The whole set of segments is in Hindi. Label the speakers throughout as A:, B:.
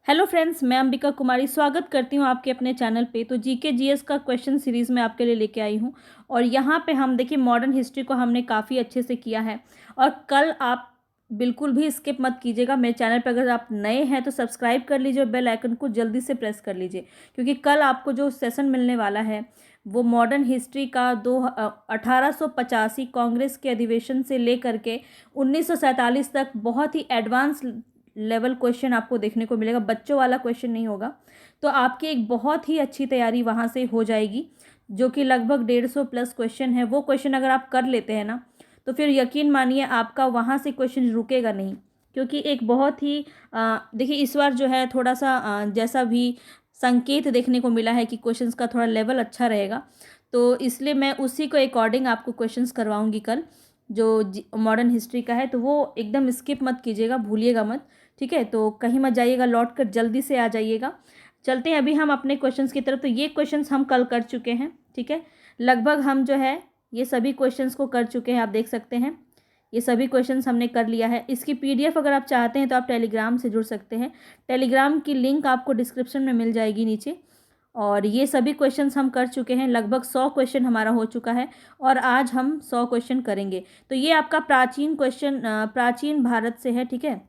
A: हेलो फ्रेंड्स, मैं अंबिका कुमारी स्वागत करती हूँ आपके अपने चैनल पे। तो जीके जीएस का क्वेश्चन सीरीज़ में आपके लिए लेके आई हूँ। और यहाँ पे हम देखिए मॉडर्न हिस्ट्री को हमने काफ़ी अच्छे से किया है। और कल आप बिल्कुल भी स्किप मत कीजिएगा। मेरे चैनल पे अगर आप नए हैं तो सब्सक्राइब कर लीजिए और बेल आइकन को जल्दी से प्रेस कर लीजिए, क्योंकि कल आपको जो सेशन मिलने वाला है वो मॉडर्न हिस्ट्री का 1885 कांग्रेस के अधिवेशन से लेकर के 1947 तक बहुत ही एडवांस लेवल क्वेश्चन आपको देखने को मिलेगा। बच्चों वाला क्वेश्चन नहीं होगा। तो आपकी एक बहुत ही अच्छी तैयारी वहाँ से हो जाएगी, जो कि लगभग 150 प्लस क्वेश्चन है। वो क्वेश्चन अगर आप कर लेते हैं ना, तो फिर यकीन मानिए आपका वहाँ से क्वेश्चन रुकेगा नहीं। क्योंकि एक बहुत ही देखिए इस बार जो है थोड़ा सा जैसा भी संकेत देखने को मिला है कि क्वेश्चंस का थोड़ा लेवल अच्छा रहेगा, तो इसलिए मैं उसी को अकॉर्डिंग आपको क्वेश्चंस करवाऊंगी कल, जो मॉडर्न हिस्ट्री का है। तो वो एकदम स्किप मत कीजिएगा, भूलिएगा मत। ठीक है, तो कहीं मत जाइएगा, लौट कर जल्दी से आ जाइएगा। चलते हैं अभी हम अपने क्वेश्चंस की तरफ। तो ये क्वेश्चंस हम कल कर चुके हैं। ठीक है, लगभग हम जो है ये सभी क्वेश्चंस को कर चुके हैं। आप देख सकते हैं ये सभी क्वेश्चंस हमने कर लिया है। इसकी पीडीएफ अगर आप चाहते हैं तो आप टेलीग्राम से जुड़ सकते हैं। टेलीग्राम की लिंक आपको डिस्क्रिप्शन में मिल जाएगी नीचे। और ये सभी क्वेश्चंस हम कर चुके हैं। लगभग 100 क्वेश्चन हमारा हो चुका है और आज हम 100 क्वेश्चन करेंगे। तो ये आपका प्राचीन क्वेश्चन प्राचीन भारत से है। ठीक है,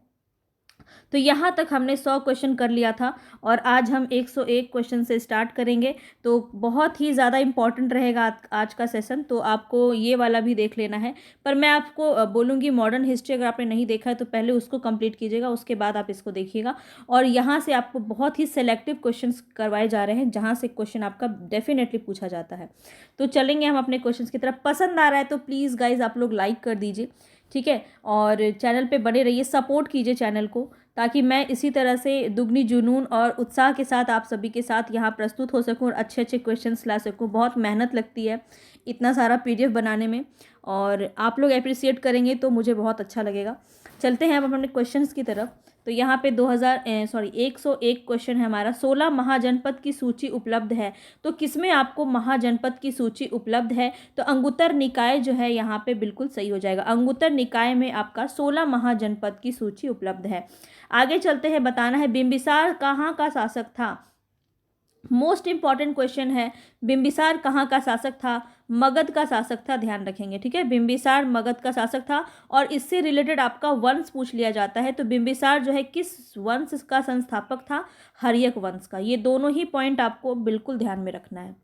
A: तो यहाँ तक हमने 100 क्वेश्चन कर लिया था और आज हम 101 क्वेश्चन से स्टार्ट करेंगे। तो बहुत ही ज़्यादा इम्पॉर्टेंट रहेगा आज का सेशन, तो आपको ये वाला भी देख लेना है। पर मैं आपको बोलूँगी मॉडर्न हिस्ट्री अगर आपने नहीं देखा है तो पहले उसको कंप्लीट कीजिएगा, उसके बाद आप इसको देखिएगा। और यहाँ से आपको बहुत ही सेलेक्टिव क्वेश्चन करवाए जा रहे हैं, जहाँ से क्वेश्चन आपका डेफिनेटली पूछा जाता है। तो चलेंगे हम अपने क्वेश्चन की तरफ। पसंद आ रहा है तो प्लीज़ गाइज आप लोग लाइक कर दीजिए। ठीक है, और चैनल पे बने रहिए, सपोर्ट कीजिए चैनल को, ताकि मैं इसी तरह से दुगनी जुनून और उत्साह के साथ आप सभी के साथ यहाँ प्रस्तुत हो सकूँ और अच्छे अच्छे क्वेश्चंस ला सकूँ। बहुत मेहनत लगती है इतना सारा पीडीएफ बनाने में, और आप लोग अप्रिसिएट करेंगे तो मुझे बहुत अच्छा लगेगा। चलते हैं अब अपने क्वेश्चंस की तरफ। तो यहाँ पे 101 क्वेश्चन है हमारा। 16 महाजनपद की सूची उपलब्ध है, तो किसमें आपको महाजनपद की सूची उपलब्ध है? तो अंगुत्तर निकाय जो है यहाँ पे बिल्कुल सही हो जाएगा। अंगुत्तर निकाय में आपका 16 महाजनपद की सूची उपलब्ध है। आगे चलते हैं, बताना है बिंबिसार कहाँ का शासक था। मोस्ट इंपॉर्टेंट क्वेश्चन है, बिंबिसार कहाँ का शासक था? मगध का शासक था, ध्यान रखेंगे। ठीक है, बिंबिसार मगध का शासक था। और इससे रिलेटेड आपका वंश पूछ लिया जाता है, तो बिंबिसार जो है किस वंश का संस्थापक था? हर्यक वंश का। ये दोनों ही पॉइंट आपको बिल्कुल ध्यान में रखना है।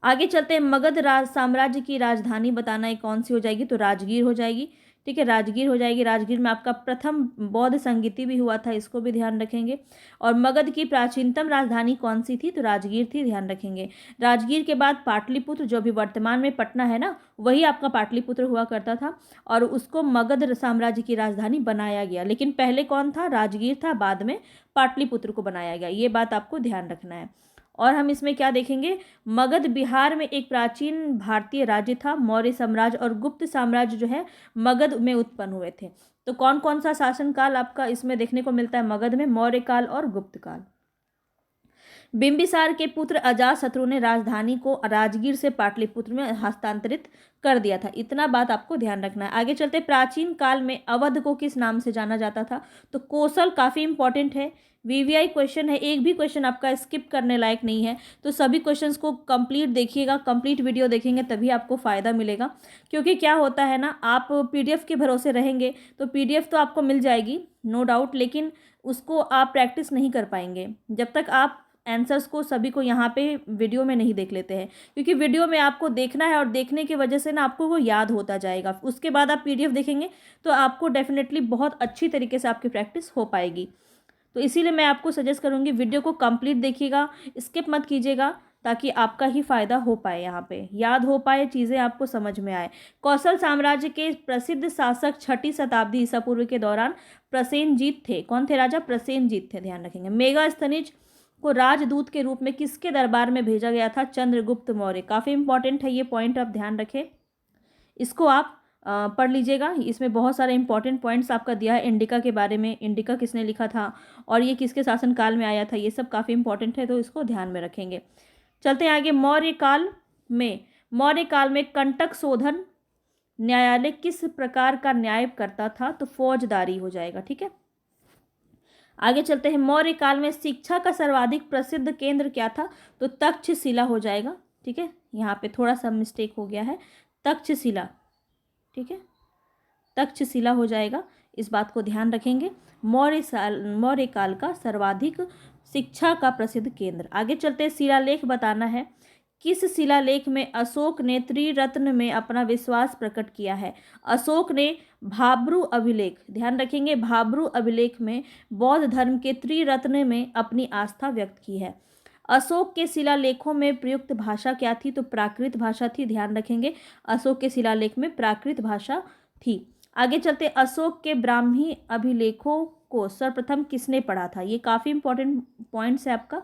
A: आगे चलते हैं, मगध साम्राज्य की राजधानी बताना है कौन सी हो जाएगी? तो राजगीर हो जाएगी। ठीक है, राजगीर हो जाएगी। राजगीर में आपका प्रथम बौद्ध संगीति भी हुआ था, इसको भी ध्यान रखेंगे। और मगध की प्राचीनतम राजधानी कौन सी थी? तो राजगीर थी, ध्यान रखेंगे। राजगीर के बाद पाटलिपुत्र, जो भी वर्तमान में पटना है ना, वही आपका पाटलिपुत्र हुआ करता था, और उसको मगध साम्राज्य की राजधानी बनाया गया। लेकिन पहले कौन था? राजगीर था, बाद में पाटलिपुत्र को बनाया गया। ये बात आपको ध्यान रखना है। और हम इसमें क्या देखेंगे? मगध बिहार में एक प्राचीन भारतीय राज्य था। मौर्य साम्राज्य और गुप्त साम्राज्य जो है मगध में उत्पन्न हुए थे। तो कौन कौन सा शासनकाल आपका इसमें देखने को मिलता है मगध में? मौर्य काल और गुप्त काल। बिंबिसार के पुत्र अजातशत्रु ने राजधानी को राजगीर से पाटलिपुत्र में हस्तांतरित कर दिया था। इतना बात आपको ध्यान रखना है। आगे चलते, प्राचीन काल में अवध को किस नाम से जाना जाता था? तो कौशल काफी इंपॉर्टेंट है, वीवीआई क्वेश्चन है। एक भी क्वेश्चन आपका स्किप करने लायक नहीं है, तो सभी क्वेश्चंस को कंप्लीट देखिएगा, कंप्लीट वीडियो देखेंगे तभी आपको फ़ायदा मिलेगा। क्योंकि क्या होता है ना, आप पीडीएफ के भरोसे रहेंगे तो पीडीएफ तो आपको मिल जाएगी नो डाउट, लेकिन उसको आप प्रैक्टिस नहीं कर पाएंगे जब तक आप आंसर्स को सभी को यहाँ पे वीडियो में नहीं देख लेते हैं। क्योंकि वीडियो में आपको देखना है और देखने की वजह से ना आपको वो याद होता जाएगा। उसके बाद आप पीडीएफ देखेंगे तो आपको डेफिनेटली बहुत अच्छी तरीके से आपकी प्रैक्टिस हो पाएगी। तो इसीलिए मैं आपको सजेस्ट करूँगी वीडियो को कंप्लीट देखिएगा, स्किप मत कीजिएगा, ताकि आपका ही फायदा हो पाए, यहाँ पे याद हो पाए, चीज़ें आपको समझ में आए। कौशल साम्राज्य के प्रसिद्ध शासक 6ठी शताब्दी ईसा पूर्व के दौरान प्रसेनजीत थे। कौन थे राजा? प्रसेनजीत थे, ध्यान रखेंगे। मेगास्थनीज को राजदूत के रूप में किसके दरबार में भेजा गया था? चंद्रगुप्त मौर्य। काफ़ी इंपॉर्टेंट है ये पॉइंट, आप ध्यान रखें, इसको आप पढ़ लीजिएगा। इसमें बहुत सारे इंपॉर्टेंट पॉइंट्स आपका दिया है। इंडिका के बारे में, इंडिका किसने लिखा था और ये किसके शासनकाल में आया था, ये सब काफ़ी इंपॉर्टेंट है, तो इसको ध्यान में रखेंगे। चलते हैं आगे। मौर्य काल में कंटक शोधन न्यायालय किस प्रकार का न्याय करता था? तो फौजदारी हो जाएगा। ठीक है, आगे चलते हैं, मौर्य काल में शिक्षा का सर्वाधिक प्रसिद्ध केंद्र क्या था? तो तक्षशिला हो जाएगा। ठीक है, यहाँ पे थोड़ा सा मिस्टेक हो गया है, तक्षशिला। ठीक है, तक्षशिला हो जाएगा, इस बात को ध्यान रखेंगे। मौर्य काल का सर्वाधिक शिक्षा का प्रसिद्ध केंद्र। आगे चलते हैं, शिलालेख बताना है। किस शिलालेख में अशोक ने त्रिरत्न में अपना विश्वास प्रकट किया है? अशोक ने भाब्रू अभिलेख, ध्यान रखेंगे, भाब्रू अभिलेख में बौद्ध धर्म के त्रिरत्न में अपनी आस्था व्यक्त की है। अशोक के शिलालेखों में प्रयुक्त भाषा क्या थी? तो प्राकृत भाषा थी, ध्यान रखेंगे, अशोक के शिलालेख में प्राकृत भाषा थी। आगे चलते, अशोक के ब्राह्मी अभिलेखों को सर्वप्रथम किसने पढ़ा था? ये काफ़ी इंपॉर्टेंट पॉइंट्स है आपका।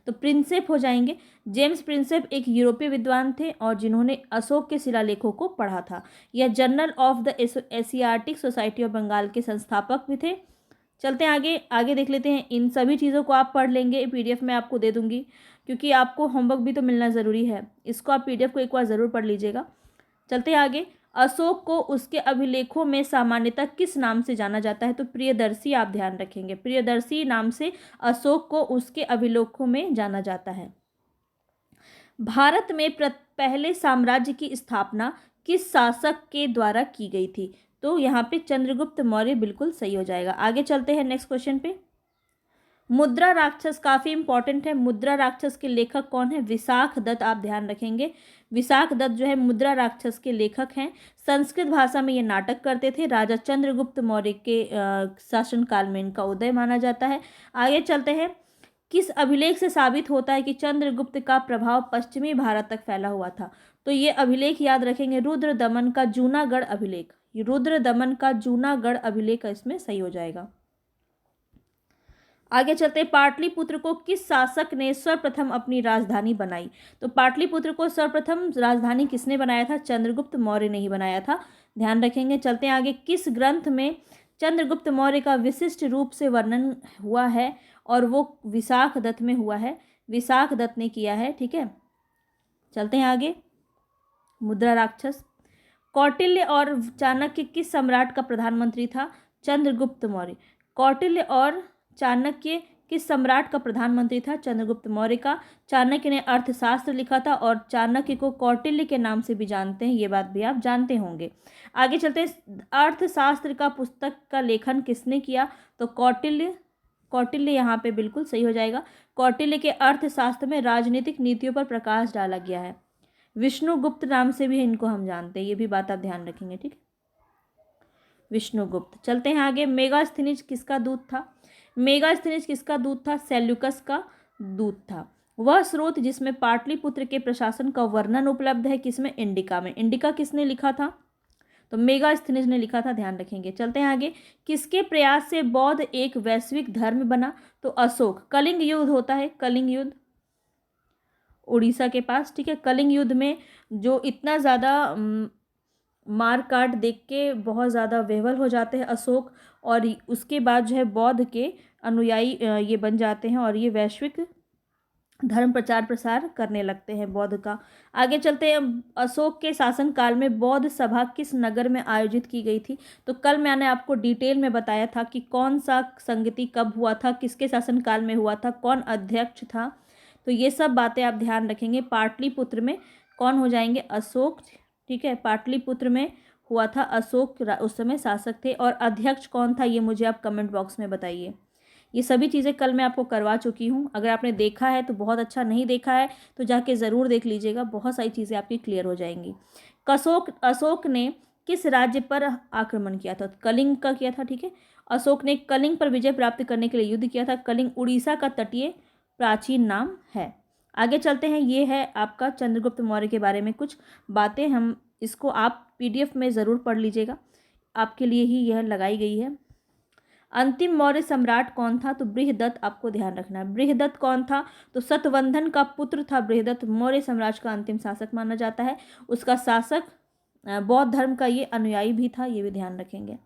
A: तो प्रिंसेप हो जाएंगे। जेम्स प्रिंसेप एक यूरोपीय विद्वान थे और जिन्होंने अशोक के शिलालेखों को पढ़ा था। यह journal of the Asiatic Society of Bengal के संस्थापक भी थे। चलते हैं आगे, आगे देख लेते हैं। इन सभी चीज़ों को आप पढ़ लेंगे, पीडीएफ में आपको दे दूंगी, क्योंकि आपको होमवर्क भी तो मिलना ज़रूरी है। इसको आप पीडीएफ को एक बार ज़रूर पढ़ लीजिएगा। चलते हैं आगे। अशोक को उसके अभिलेखों में सामान्यतः किस नाम से जाना जाता है? तो प्रियदर्शी, आप ध्यान रखेंगे, प्रियदर्शी नाम से अशोक को उसके अभिलेखों में जाना जाता है। भारत में पहले साम्राज्य की स्थापना किस शासक के द्वारा की गई थी? तो यहाँ पे चंद्रगुप्त मौर्य बिल्कुल सही हो जाएगा। आगे चलते हैं नेक्स्ट क्वेश्चन पे। मुद्रा राक्षस काफ़ी इंपॉर्टेंट है। मुद्रा राक्षस के लेखक कौन है? विशाख दत्त, आप ध्यान रखेंगे, विशाख दत्त जो है मुद्रा राक्षस के लेखक हैं। संस्कृत भाषा में ये नाटक करते थे। राजा चंद्रगुप्त मौर्य के शासनकाल में इनका उदय माना जाता है। आगे चलते हैं, किस अभिलेख से साबित होता है कि चंद्रगुप्त का प्रभाव पश्चिमी भारत तक फैला हुआ था? तो ये अभिलेख याद रखेंगे, रुद्र दमन का जूनागढ़ अभिलेख, रुद्र दमन का जूनागढ़ अभिलेख इसमें सही हो जाएगा। आगे चलते, पाटलिपुत्र को किस शासक ने सर्वप्रथम अपनी राजधानी बनाई? तो पाटलिपुत्र को सर्वप्रथम राजधानी किसने बनाया था? चंद्रगुप्त मौर्य ने ही बनाया था, ध्यान रखेंगे। चलते हैं आगे, किस ग्रंथ में चंद्रगुप्त मौर्य का विशिष्ट रूप से वर्णन हुआ है? और वो विशाख दत्त में हुआ है, विशाख दत्त ने किया है। ठीक है, चलते हैं आगे। मुद्रा राक्षस, कौटिल्य और चाणक्य किस सम्राट का प्रधानमंत्री था? चंद्रगुप्त मौर्य। कौटिल्य और चाणक्य किस सम्राट का प्रधानमंत्री था? चंद्रगुप्त मौर्य का। चाणक्य ने अर्थशास्त्र लिखा था और चाणक्य को कौटिल्य के नाम से भी जानते हैं, ये बात भी आप जानते होंगे। आगे चलते हैं, अर्थशास्त्र का पुस्तक का लेखन किसने किया? तो कौटिल्य, कौटिल्य यहाँ पे बिल्कुल सही हो जाएगा। कौटिल्य के अर्थशास्त्र में राजनीतिक नीतियों पर प्रकाश डाला गया है। विष्णुगुप्त नाम से भी इनको हम जानते हैं, ये भी बात आप ध्यान रखेंगे। ठीक है, विष्णुगुप्त। चलते हैं आगे, मेगास्थनीज किसका दूत था? मेगास्थनीज किसका दूत था? सेल्यूकस का दूत था। वह स्रोत जिसमें पाटलिपुत्र के प्रशासन का वर्णन उपलब्ध है किसमें? इंडिका में। इंडिका किसने लिखा था? तो मेगास्थनीज ने लिखा था, ध्यान रखेंगे। चलते हैं आगे, किसके प्रयास से बौद्ध एक वैश्विक धर्म बना? तो अशोक। कलिंग युद्ध होता है, कलिंग युद्ध उड़ीसा के पास। ठीक है, कलिंग युद्ध में जो इतना ज़्यादा मार काट देख के बहुत ज़्यादा विह्वल हो जाते हैं अशोक, और उसके बाद जो है बौद्ध के अनुयायी ये बन जाते हैं और ये वैश्विक धर्म प्रचार प्रसार करने लगते हैं बौद्ध का। आगे चलते हैं, अशोक के शासनकाल में बौद्ध सभा किस नगर में आयोजित की गई थी? तो कल मैंने आपको डिटेल में बताया था कि कौन सा संगति कब हुआ था, किसके शासनकाल में हुआ था, कौन अध्यक्ष था। तो ये सब बातें आप ध्यान रखेंगे। पाटलिपुत्र में कौन हो जाएंगे? अशोक। ठीक है, पाटलिपुत्र में हुआ था, अशोक उस समय शासक थे। और अध्यक्ष कौन था ये मुझे आप कमेंट बॉक्स में बताइए। ये सभी चीज़ें कल मैं आपको करवा चुकी हूँ। अगर आपने देखा है तो बहुत अच्छा, नहीं देखा है तो जाके ज़रूर देख लीजिएगा, बहुत सारी चीज़ें आपकी क्लियर हो जाएंगी। अशोक ने किस राज्य पर आक्रमण किया था? कलिंग का किया था। ठीक है, अशोक ने कलिंग पर विजय प्राप्त करने के लिए युद्ध किया था। कलिंग उड़ीसा का तटीय प्राचीन नाम है। आगे चलते हैं, ये है आपका चंद्रगुप्त मौर्य के बारे में कुछ बातें। हम इसको आप पीडीएफ में ज़रूर पढ़ लीजिएगा, आपके लिए ही यह लगाई गई है। अंतिम मौर्य सम्राट कौन था? तो बृहदत्त, आपको ध्यान रखना है। बृहदत्त कौन था? तो सतवंधन का पुत्र था बृहदत्त। मौर्य साम्राज्य का अंतिम शासक माना जाता है। उसका शासक बौद्ध धर्म का ये अनुयायी भी था, ये भी ध्यान रखेंगे।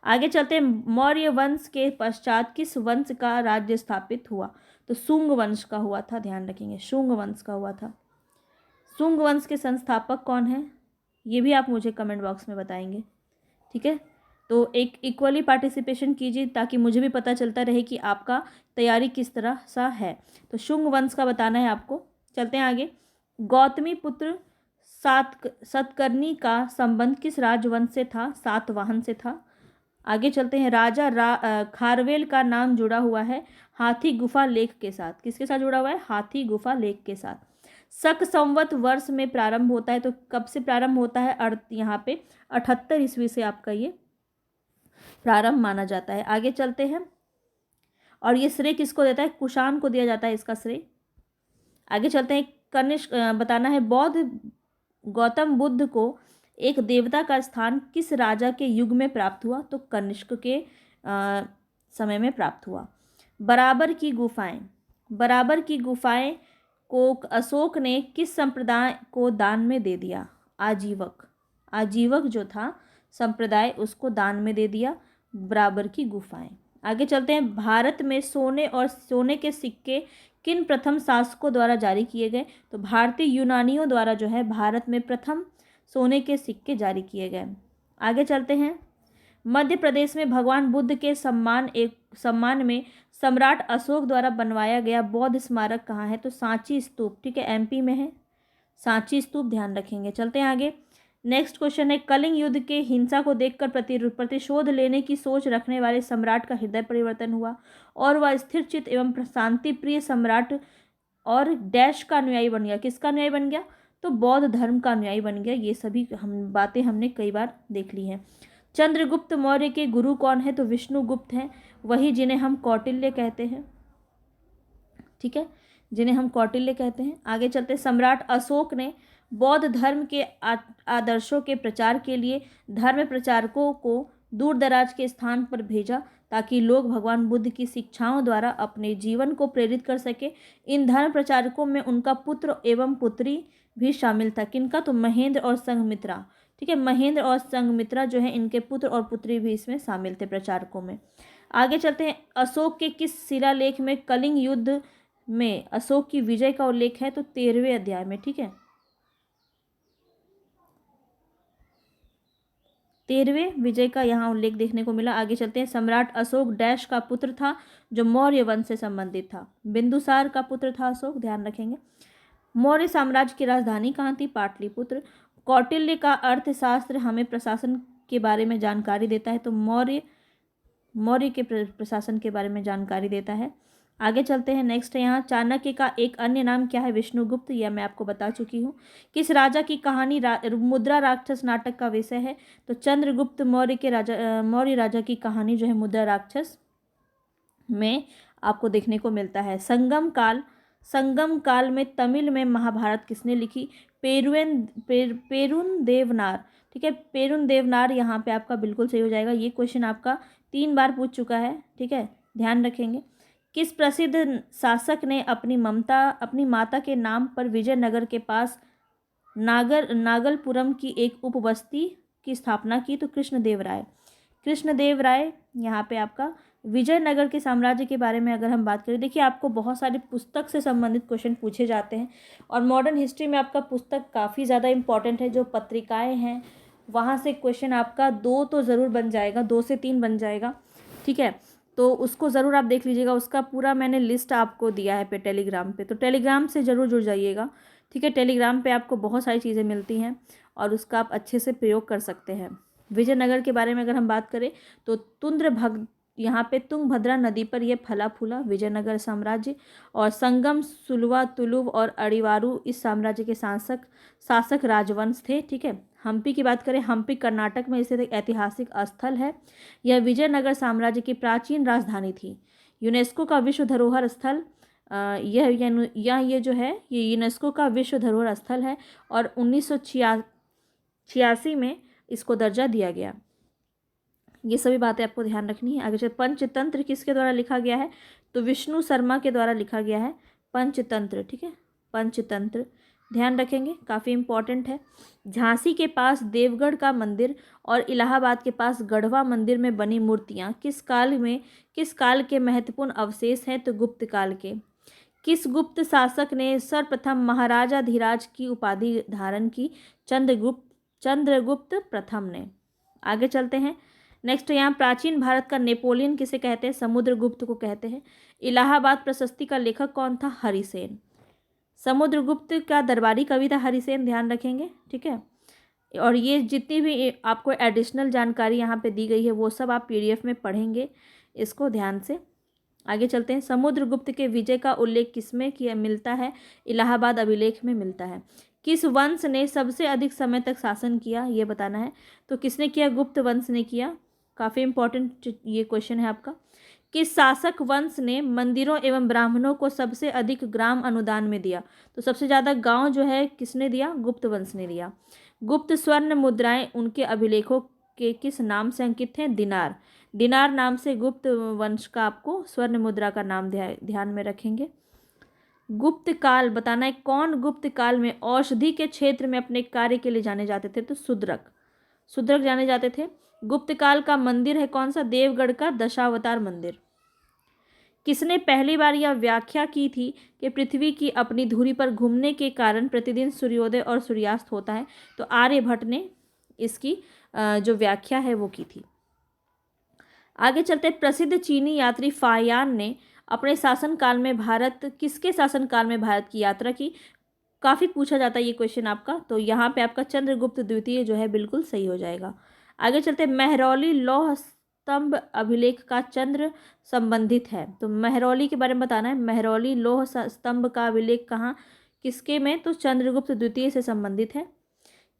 A: आगे चलते हैं, मौर्य वंश के पश्चात किस वंश का राज्य स्थापित हुआ? तो शुंग वंश का हुआ था, ध्यान रखेंगे, शुंग वंश का हुआ था। शुंग वंश के संस्थापक कौन है? ये भी आप मुझे कमेंट बॉक्स में बताएंगे। ठीक है, तो एक इक्वली पार्टिसिपेशन कीजिए ताकि मुझे भी पता चलता रहे कि आपका तैयारी किस तरह सा है। तो शुंग वंश का बताना है आपको। चलते हैं आगे। गौतमी पुत्र सातकर्णी का संबंध किस राजवंश से था? सातवाहन से था। आगे चलते हैं। खारवेल का नाम जुड़ा हुआ है हाथी गुफा लेख के साथ। किसके साथ जुड़ा हुआ है? हाथी गुफा लेख के साथ। शक संवत वर्ष में प्रारंभ होता है, तो कब से प्रारंभ होता है? यहाँ पे 78 ईस्वी से आपका ये प्रारंभ माना जाता है। आगे चलते हैं। और ये श्रेय किसको देता है? कुषाण को दिया जाता है इसका श्रेय। आगे चलते हैं। कनिष्क बताना है बौद्ध गौतम बुद्ध को एक देवता का स्थान किस राजा के युग में प्राप्त हुआ? तो कनिष्क के समय में प्राप्त हुआ। बराबर की गुफाएं को अशोक ने किस संप्रदाय को दान में दे दिया? आजीवक जो था संप्रदाय, उसको दान में दे दिया बराबर की गुफाएं। आगे चलते हैं। भारत में सोने के सिक्के किन प्रथम शासकों द्वारा जारी किए गए? तो भारतीय यूनानियों द्वारा जो है भारत में प्रथम सोने के सिक्के जारी किए गए। आगे चलते हैं। मध्य प्रदेश में भगवान बुद्ध के सम्मान में सम्राट अशोक द्वारा बनवाया गया बौद्ध स्मारक कहाँ है? तो सांची स्तूप, ठीक है, एमपी में है सांची स्तूप, ध्यान रखेंगे। चलते हैं आगे। नेक्स्ट क्वेश्चन है कलिंग युद्ध के हिंसा को देखकर प्रतिशोध लेने की सोच रखने वाले सम्राट का हृदय परिवर्तन हुआ और वह स्थिर चित्त एवं शांति प्रिय सम्राट और डैश का अनुयायी बन गया। किसका अनुयायी बन गया? तो बौद्ध धर्म का अनुयायी बन गया। ये सभी बातें हमने कई बार देख ली हैं। चंद्रगुप्त मौर्य के गुरु कौन है? तो विष्णुगुप्त हैं, वही जिन्हें हम कौटिल्य कहते हैं, ठीक है, जिन्हें हम कौटिल्य कहते हैं। आगे चलते। सम्राट अशोक ने बौद्ध धर्म के आदर्शों के प्रचार के लिए धर्म प्रचारकों को दूर दराज के स्थान पर भेजा ताकि लोग भगवान बुद्ध की शिक्षाओं द्वारा अपने जीवन को प्रेरित कर सके। इन धर्म प्रचारकों में उनका पुत्र एवं पुत्री भी शामिल था। किनका? तो महेंद्र और संघमित्रा, ठीक है, महेंद्र और संघमित्रा जो है इनके पुत्र और पुत्री भी इसमें शामिल थे प्रचारकों में। आगे चलते हैं। अशोक के किस शिलालेख में कलिंग युद्ध में अशोक की विजय का उल्लेख है? तो 13वें अध्याय में, ठीक है, 13वें विजय का यहाँ उल्लेख देखने को मिला। आगे चलते हैं। सम्राट अशोक डैश का पुत्र था जो मौर्य वंश से संबंधित था? बिंदुसार का पुत्र था अशोक, ध्यान रखेंगे। मौर्य साम्राज्य की राजधानी कहाँ थी? पाटलिपुत्र। कौटिल्य का अर्थशास्त्र हमें प्रशासन के बारे में जानकारी देता है, तो मौर्य के प्रशासन के बारे में जानकारी देता है। आगे चलते हैं। नेक्स्ट है यहाँ चाणक्य का एक अन्य नाम क्या है? विष्णुगुप्त, यह मैं आपको बता चुकी हूँ। किस राजा की कहानी मुद्रा राक्षस नाटक का विषय है? तो चंद्रगुप्त मौर्य राजा की कहानी जो है मुद्रा राक्षस में आपको देखने को मिलता है। संगम काल में तमिल में महाभारत किसने लिखी? पेरुन देवनार, ठीक है, पेरुन देवनार यहाँ पे आपका बिल्कुल सही हो जाएगा। ये क्वेश्चन आपका 3 बार पूछ चुका है, ठीक है, ध्यान रखेंगे। किस प्रसिद्ध शासक ने अपनी माता के नाम पर विजयनगर के पास नागलपुरम की एक उपबस्ती की स्थापना की? तो कृष्णदेव राय यहाँ पे आपका विजयनगर के साम्राज्य के बारे में अगर हम बात करें, देखिए आपको बहुत सारी पुस्तक से संबंधित क्वेश्चन पूछे जाते हैं और मॉडर्न हिस्ट्री में आपका पुस्तक काफ़ी ज़्यादा इंपॉर्टेंट है। जो पत्रिकाएं हैं वहाँ से क्वेश्चन आपका 2 तो ज़रूर बन जाएगा, 2 से 3 बन जाएगा, ठीक है, तो उसको ज़रूर आप देख लीजिएगा। उसका पूरा मैंने लिस्ट आपको दिया है टेलीग्राम पे, तो टेलीग्राम से ज़रूर जुड़ जाइएगा, ठीक है। टेलीग्राम पे आपको बहुत सारी चीज़ें मिलती हैं और उसका आप अच्छे से प्रयोग कर सकते हैं। विजयनगर के बारे में अगर हम बात करें तो यहाँ पे तुंगभद्रा नदी पर यह फला फूला विजयनगर साम्राज्य, और संगम, सुलवा, तुलुव और अड़ीवारू इस साम्राज्य के शासक राजवंश थे, ठीक है। हम्पी की बात करें, हम्पी कर्नाटक में स्थित एक ऐतिहासिक स्थल है। यह विजयनगर साम्राज्य की प्राचीन राजधानी थी। यूनेस्को का विश्व धरोहर स्थल ये जो है ये यूनेस्को का विश्व धरोहर स्थल है और 1986 में इसको दर्जा दिया गया। ये सभी बातें आपको ध्यान रखनी है। आगे चल, पंचतंत्र किसके द्वारा लिखा गया है? तो विष्णु शर्मा के द्वारा लिखा गया है पंचतंत्र, ठीक है, पंचतंत्र ध्यान रखेंगे, काफ़ी इंपॉर्टेंट है। झांसी के पास देवगढ़ का मंदिर और इलाहाबाद के पास गढ़वा मंदिर में बनी मूर्तियाँ किस काल के महत्वपूर्ण अवशेष हैं? तो गुप्त काल के। किस गुप्त शासक ने सर्वप्रथम महाराजाधिराज की उपाधि धारण की? चंद्रगुप्त प्रथम ने। आगे चलते हैं। नेक्स्ट यहाँ प्राचीन भारत का नेपोलियन किसे कहते हैं? समुद्रगुप्त को कहते हैं। इलाहाबाद प्रशस्ति का लेखक कौन था? हरिसेन। समुद्रगुप्त का दरबारी कवि था हरिसेन, ध्यान रखेंगे, ठीक है। और ये जितनी भी आपको एडिशनल जानकारी यहाँ पे दी गई है वो सब आप पीडीएफ में पढ़ेंगे, इसको ध्यान से। आगे चलते हैं। समुद्रगुप्त के विजय का उल्लेख किसमें किया मिलता है? इलाहाबाद अभिलेख में मिलता है। किस वंश ने सबसे अधिक समय तक शासन किया, ये बताना है। तो किसने किया? गुप्त वंश ने किया। काफ़ी इंपॉर्टेंट ये क्वेश्चन है आपका। किस शासक वंश ने मंदिरों एवं ब्राह्मणों को सबसे अधिक ग्राम अनुदान में दिया? तो सबसे ज़्यादा गांव जो है किसने दिया? गुप्त वंश ने दिया। गुप्त स्वर्ण मुद्राएं उनके अभिलेखों के किस नाम से अंकित हैं? दिनार। दिनार नाम से गुप्त वंश का आपको स्वर्ण मुद्रा का नाम ध्यान में रखेंगे। गुप्त काल बताना है, कौन गुप्त काल में औषधि के क्षेत्र में अपने कार्य के लिए जाने जाते थे? तो शूद्रक। शूद्रक जाने जाते थे। गुप्त काल का मंदिर है कौन सा? देवगढ़ का दशावतार मंदिर। किसने पहली बार यह व्याख्या की थी कि पृथ्वी की अपनी धुरी पर घूमने के कारण प्रतिदिन सूर्योदय और सूर्यास्त होता है? तो आर्यभट्ट ने इसकी जो व्याख्या है वो की थी। आगे चलते, प्रसिद्ध चीनी यात्री फाहियान ने अपने शासनकाल में किसके शासनकाल में भारत की यात्रा की? काफ़ी पूछा जाता है ये क्वेश्चन आपका, तो यहाँ पे आपका चंद्रगुप्त द्वितीय जो है बिल्कुल सही हो जाएगा। आगे चलते, महरौली लौह स्तंभ अभिलेख का चंद्र संबंधित है। तो महरौली के बारे में बताना है। महरौली लौह स्तंभ का अभिलेख कहाँ किसके में? तो चंद्रगुप्त द्वितीय से संबंधित है।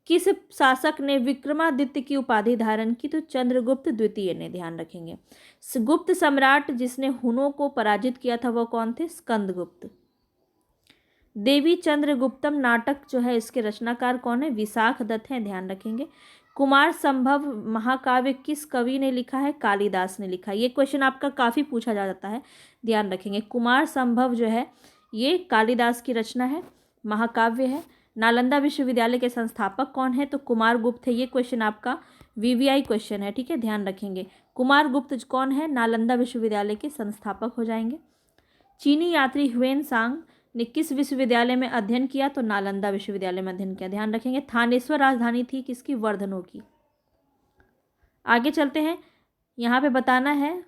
A: किस शासक ने विक्रमादित्य की उपाधि धारण की? तो चंद्रगुप्त द्वितीय ने, ध्यान रखेंगे। गुप्त सम्राट जिसने हुनों को पराजित किया था वो कौन थे? स्कंदगुप्त। देवी चंद्रगुप्तम नाटक जो है इसके रचनाकार कौन है? विशाख दत्त हैं, ध्यान रखेंगे। कुमार संभव महाकाव्य किस कवि ने लिखा है? कालिदास ने लिखा है। ये क्वेश्चन आपका काफ़ी पूछा जाता है, ध्यान रखेंगे। कुमार संभव जो है ये कालिदास की रचना है, महाकाव्य है। नालंदा विश्वविद्यालय के संस्थापक कौन है? तो कुमार गुप्त है। ये क्वेश्चन आपका वीवीआई क्वेश्चन है, ठीक है, ध्यान रखेंगे। कुमार गुप्त कौन है? नालंदा विश्वविद्यालय के संस्थापक हो जाएंगे। चीनी यात्री ह्वेन सांग ने किस विश्वविद्यालय में अध्ययन किया? तो नालंदा विश्वविद्यालय में अध्ययन किया, ध्यान रखेंगे। थानेश्वर राजधानी थी किसकी? वर्धनों की। आगे चलते हैं, यहाँ पे बताना है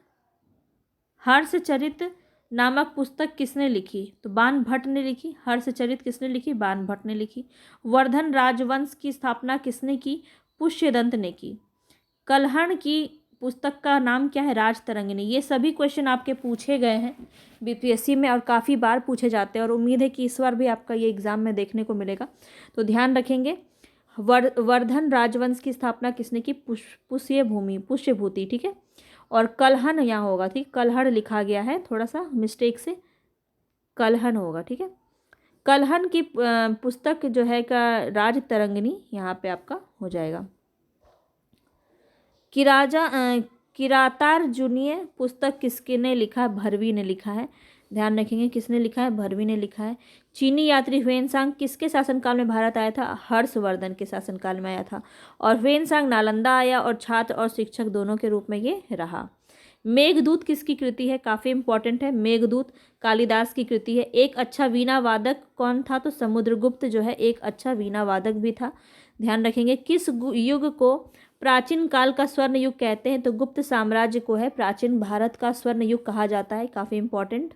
A: हर्षचरित नामक पुस्तक किसने लिखी? तो बाण भट्ट ने लिखी। हर्षचरित किसने लिखी? बाण भट्ट ने लिखी। वर्धन राजवंश की स्थापना किसने की? पुष्यदंत ने की। कलहण की पुस्तक का नाम क्या है? राजतरंगिणी। ये सभी क्वेश्चन आपके पूछे गए हैं बीपीएससी में और काफ़ी बार पूछे जाते हैं और उम्मीद है कि इस बार भी आपका ये एग्ज़ाम में देखने को मिलेगा, तो ध्यान रखेंगे। वर्धन राजवंश की स्थापना किसने की? पुष्यभूति, ठीक है। और कलहन यहाँ होगा, ठीक, कलहड़ लिखा गया है थोड़ा सा मिस्टेक से, कलहन होगा, ठीक है। कलहन की पुस्तक जो है का राजतरंगिणी यहाँ पे आपका हो जाएगा। किरातार्जुनीय पुस्तक किसके ने लिखा है? भरवी ने लिखा है, ध्यान रखेंगे। किसने लिखा है? भरवी ने लिखा है। चीनी यात्री ह्वेनसांग किसके शासनकाल में भारत आया था? हर्षवर्धन के शासनकाल में आया था। और ह्वेनसांग नालंदा आया और छात्र और शिक्षक दोनों के रूप में ये रहा। मेघदूत किसकी कृति है? काफ़ी इंपॉर्टेंट है। मेघदूत कालिदास की कृति है। एक अच्छा वीणा वादक कौन था? तो समुद्रगुप्त जो है एक अच्छा वीणा वादक भी था, ध्यान रखेंगे। किस युग को प्राचीन काल का स्वर्ण युग कहते हैं? तो गुप्त साम्राज्य को है प्राचीन भारत का स्वर्ण युग कहा जाता है, काफ़ी इंपॉर्टेंट।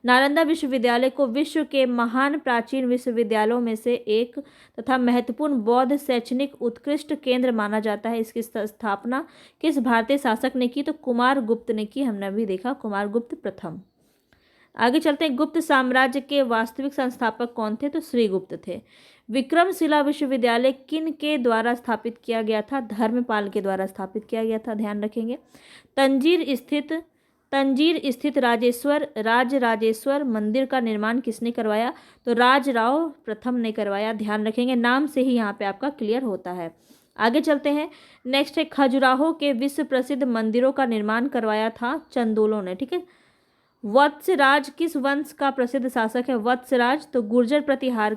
A: नालंदा विश्वविद्यालय को विश्व के महान प्राचीन विश्वविद्यालयों में से एक तथा महत्वपूर्ण बौद्ध शैक्षणिक उत्कृष्ट केंद्र माना जाता है। इसकी स्थापना किस भारतीय शासक ने की? तो कुमार गुप्त ने की, हमने अभी देखा, कुमार गुप्त प्रथम। आगे चलते हैं, गुप्त साम्राज्य के वास्तविक संस्थापक कौन थे? तो श्रीगुप्त थे। विक्रमशिला विश्वविद्यालय किन के द्वारा स्थापित किया गया था? धर्मपाल के द्वारा स्थापित किया गया था, ध्यान रखेंगे। तंजीर स्थित राजराजेश्वर मंदिर का निर्माण किसने करवाया? तो राजराव प्रथम ने करवाया, ध्यान रखेंगे। नाम से ही यहाँ पे आपका क्लियर होता है। आगे चलते हैं, नेक्स्ट है खजुराहो के विश्व प्रसिद्ध मंदिरों का निर्माण करवाया था चंदोलों ने, ठीक है। वत्सराज किस वंश का प्रसिद्ध शासक है? वत्सराज तो गुर्जर प्रतिहार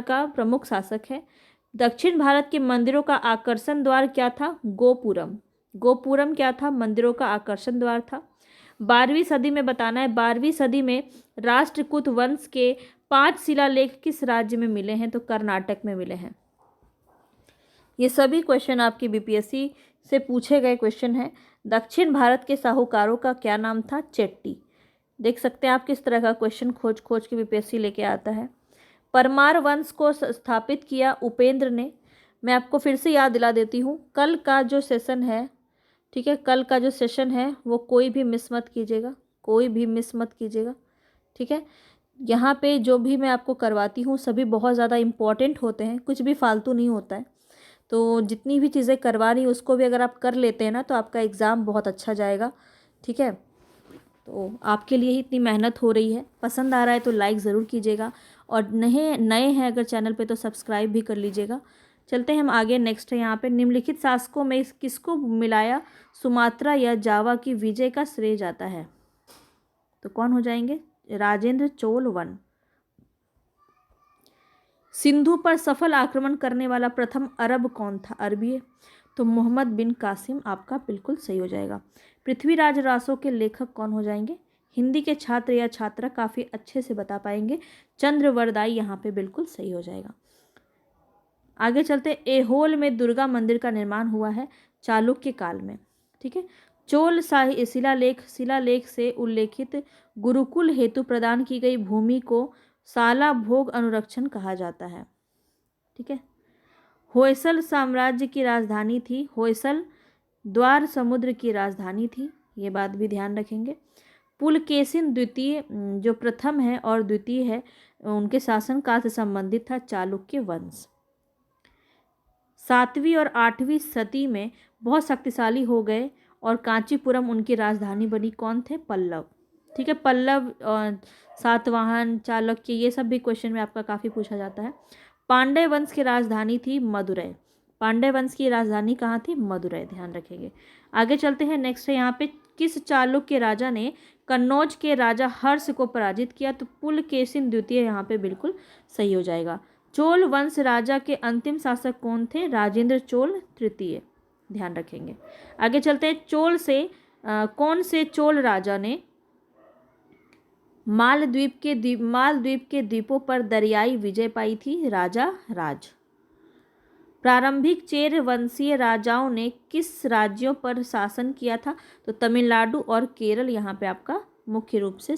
A: का प्रमुख शासक है। दक्षिण भारत के मंदिरों का आकर्षण द्वार क्या था? गोपुरम क्या था? मंदिरों का आकर्षण द्वार था। 12वीं सदी में बताना है, 12वीं सदी में राष्ट्रकूट वंश के 5 शिलालेख किस राज्य में मिले हैं? तो कर्नाटक में मिले हैं। ये सभी क्वेश्चन आपकी बीपीएससी से पूछे गए क्वेश्चन है। दक्षिण भारत के साहूकारों का क्या नाम था? चेट्टी। देख सकते हैं आप किस तरह का क्वेश्चन खोज खोज के बीपीएससी लेके आता है। परमार वंश को स्थापित किया उपेंद्र ने। मैं आपको फिर से याद दिला देती हूँ, कल का जो सेशन है, ठीक है, कल का जो सेशन है वो कोई भी मिस मत कीजिएगा, कोई भी मिस मत कीजिएगा, ठीक है। यहाँ पे जो भी मैं आपको करवाती हूँ सभी बहुत ज़्यादा इम्पॉर्टेंट होते हैं, कुछ भी फालतू नहीं होता है। तो जितनी भी चीज़ें करवा रही उसको भी अगर आप कर लेते हैं ना तो आपका एग्ज़ाम बहुत अच्छा जाएगा, ठीक है। तो आपके लिए ही इतनी मेहनत हो रही है। पसंद आ रहा है तो लाइक ज़रूर कीजिएगा, और नए नए हैं अगर चैनल पे तो सब्सक्राइब भी कर लीजिएगा। चलते हैं हम आगे। नेक्स्ट है यहाँ पे, निम्नलिखित शासकों में किसको मिलाया सुमात्रा या जावा की विजय का श्रेय जाता है? तो कौन हो जाएंगे? राजेंद्र चोल वन। सिंधु पर सफल आक्रमण करने वाला प्रथम अरब कौन था? अरबी। तो मोहम्मद बिन कासिम आपका बिल्कुल सही हो जाएगा। पृथ्वीराज रासो के लेखक कौन हो जाएंगे? हिंदी के छात्र या छात्रा काफ़ी अच्छे से बता पाएंगे। चंद्रवरदाई यहाँ पे बिल्कुल सही हो जाएगा। आगे चलते, एहोल में दुर्गा मंदिर का निर्माण हुआ है चालुक्य काल में, ठीक है। चोल शिलालेख से उल्लेखित गुरुकुल हेतु प्रदान की गई भूमि को साला भोग अनुरक्षण कहा जाता है, ठीक है। होयसल साम्राज्य की राजधानी थी। होयसल द्वार समुद्र की राजधानी थी, ये बात भी ध्यान रखेंगे। पुलकेशिन द्वितीय जो प्रथम है और द्वितीय है उनके शासनकाल से संबंधित था चालुक्य वंश। 7वीं और 8वीं सदी में बहुत शक्तिशाली हो गए और कांचीपुरम उनकी राजधानी बनी। कौन थे? पल्लव, ठीक है। पल्लव, सातवाहन, चालुक्य, ये सब भी क्वेश्चन में आपका काफ़ी पूछा जाता है। पांड्य वंश की राजधानी थी मदुरै। पांड्य वंश की राजधानी कहाँ थी? मदुरै, ध्यान रखेंगे। आगे चलते हैं। नेक्स्ट है यहाँ पे, किस चालुक्य राजा ने कन्नौज के राजा हर्ष को पराजित किया? तो पुलकेशिन द्वितीय यहाँ पे बिल्कुल सही हो जाएगा। चोल वंश राजा के अंतिम शासक कौन थे? राजेंद्र चोल तृतीय, ध्यान रखेंगे। आगे चलते हैं। कौन से चोल राजा ने मालद्वीप के द्वीपों पर दरियाई विजय पाई थी? राजा राज। प्रारंभिक चेर वंशीय राजाओं ने किस राज्यों पर शासन किया था? तो तमिलनाडु और केरल यहाँ पे आपका मुख्य रूप से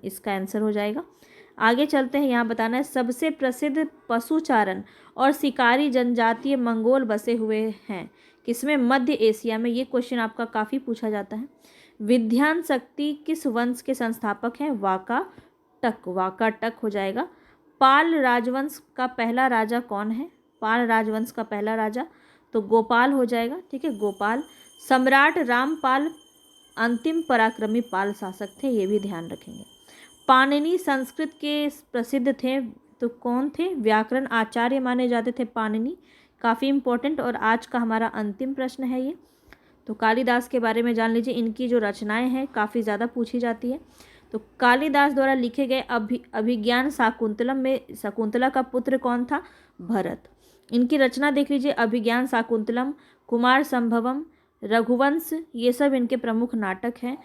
A: इसका आंसर हो जाएगा। आगे चलते हैं। यहाँ बताना है, सबसे प्रसिद्ध पशुचारण और शिकारी जनजातीय मंगोल बसे हुए हैं किसमें? मध्य एशिया में। ये क्वेश्चन आपका काफ़ी पूछा जाता है। विध्यान शक्ति किस वंश के संस्थापक हैं? वाकाटक। वाकाटक हो जाएगा। पाल राजवंश का पहला राजा कौन है? पाल राजवंश का पहला राजा तो गोपाल हो जाएगा, ठीक है, गोपाल। सम्राट रामपाल अंतिम पराक्रमी पाल शासक थे, ये भी ध्यान रखेंगे। पाणिनि संस्कृत के प्रसिद्ध थे, तो कौन थे? व्याकरण आचार्य माने जाते थे पाणिनि, काफ़ी इंपॉर्टेंट। और आज का हमारा अंतिम प्रश्न है ये। तो कालिदास के बारे में जान लीजिए, इनकी जो रचनाएं हैं काफ़ी ज़्यादा पूछी जाती है। तो कालिदास द्वारा लिखे गए अभिज्ञान शाकुंतलम में शकुंतला का पुत्र कौन था? भरत। इनकी रचना देख लीजिए, अभिज्ञान शाकुंतलम, कुमार संभवम, रघुवंश, ये सब इनके प्रमुख नाटक हैं।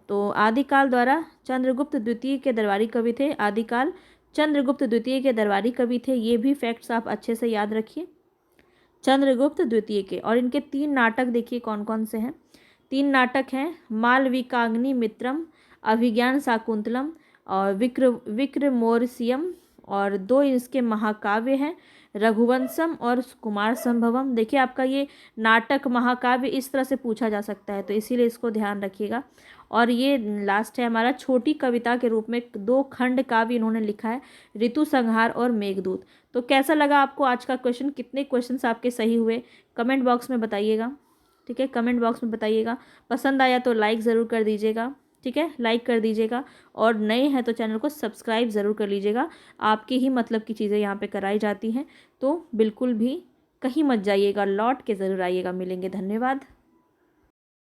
A: तो आदिकाल द्वारा चंद्रगुप्त द्वितीय के दरबारी कवि थे। आदिकाल चंद्रगुप्त द्वितीय के दरबारी कवि थे, ये भी फैक्ट्स आप अच्छे से याद रखिए, चंद्रगुप्त द्वितीय के। और इनके 3 नाटक देखिए कौन कौन से हैं। 3 नाटक हैं, मालविकाग्नि मित्रम, अभिज्ञान शाकुंतलम और विक्रमोर्वशीयम, और 2 इसके महाकाव्य हैं, रघुवंशम और कुमार संभवम। देखिए आपका ये नाटक महाकाव्य इस तरह से पूछा जा सकता है, तो इसीलिए इसको ध्यान रखिएगा। और ये लास्ट है हमारा, छोटी कविता के रूप में 2 खंड काव्य इन्होंने लिखा है, ऋतु संहार और मेघदूत। तो कैसा लगा आपको आज का क्वेश्चन? कितने क्वेश्चंस आपके सही हुए कमेंट बॉक्स में बताइएगा, ठीक है, कमेंट बॉक्स में बताइएगा। पसंद आया तो लाइक ज़रूर कर दीजिएगा, ठीक है, लाइक कर दीजिएगा। और नए हैं तो चैनल को सब्सक्राइब ज़रूर कर लीजिएगा। आपकी ही मतलब की चीज़ें यहाँ पे कराई जाती हैं, तो बिल्कुल भी कहीं मत जाइएगा, लौट के ज़रूर आइएगा। मिलेंगे, धन्यवाद।